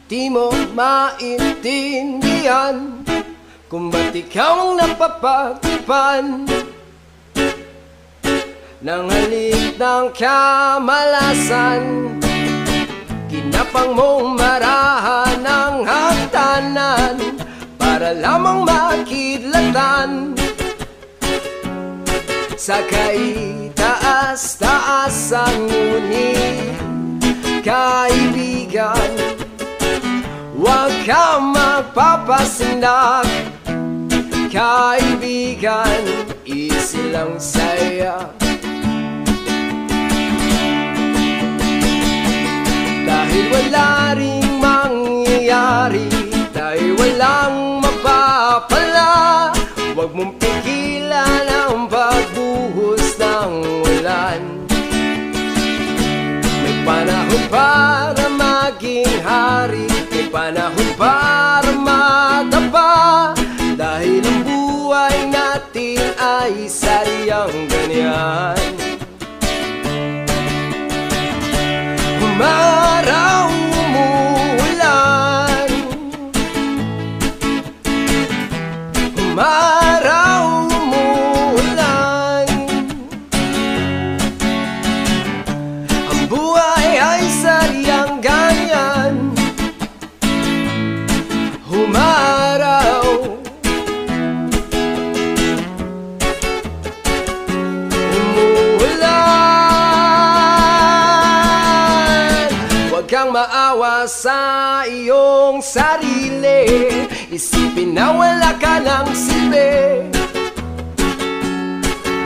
Di mo maintindihan kung ba't ikaw ang napapagtipan ng halik ng kamalasan. Kinapang mong marahan ng hagdanan para lamang makidlatan sa kaitaas-taasan. Ngunit kaibigan, huwag kang magpapasindak. Kaibigan, easy lang saya. Dahil wala ring mangyayari, dahil walang mapapala, huwag mong pigilan ang pagbuhos ng ulan. May panahon para maging hari, may panahon para madapa, dahil ang buhay natin ay sadyang ganyan. Umaraw, umuulan, umaraw, umuulan, ang buhay ay sadyang ganyan. Umaraw, huwag kang maawa sa iyong sarili, isipin na wala ka ng silbi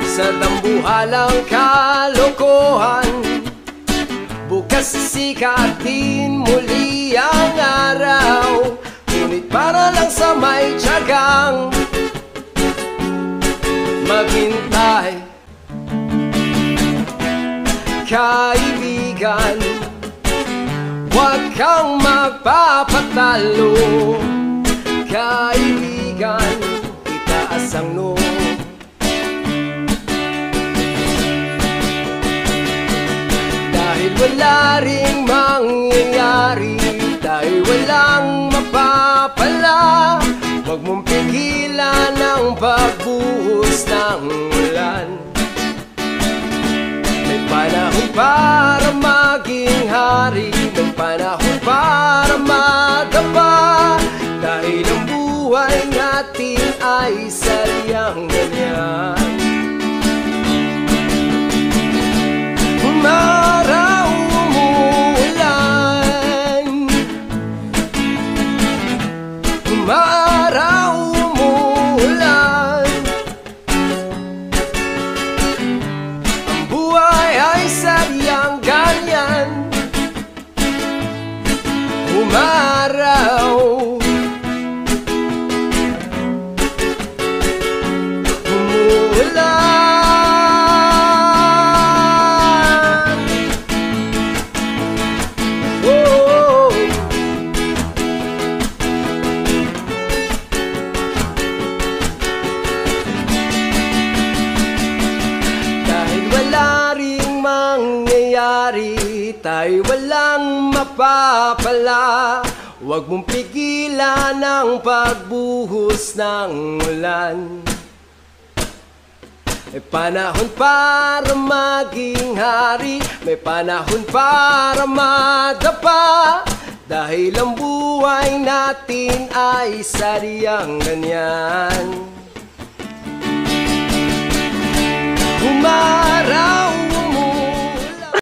sa tambuhalang kalokohan. Bukas sisikatin muli ang araw, ngunit para lang sa may tiyagang maghintay. Kaibigan, huwag kang magpapatalo. Kaibigan, itaas ang noo. Dahil wala ring mangyayari, dahil walang mapapala, huwag mong pigilan ang pagbuhos ng ulan. May panahon para maging hari, may panahon para madapa, dahil ang buhay natin ay sadyang ganyan. Umaraw, umuulan, umaraw, umuulan, ang buhay ay sadyang ganyan. Umaraw, umuulan, oh. Dahil wala ring mangyayari, tayo walang mapapala, huwag mong pigilan ang pagbuhos ng ulan. May panahon para maging hari, may panahon para madapa, dahil ang buhay natin ay sadyang ganyan.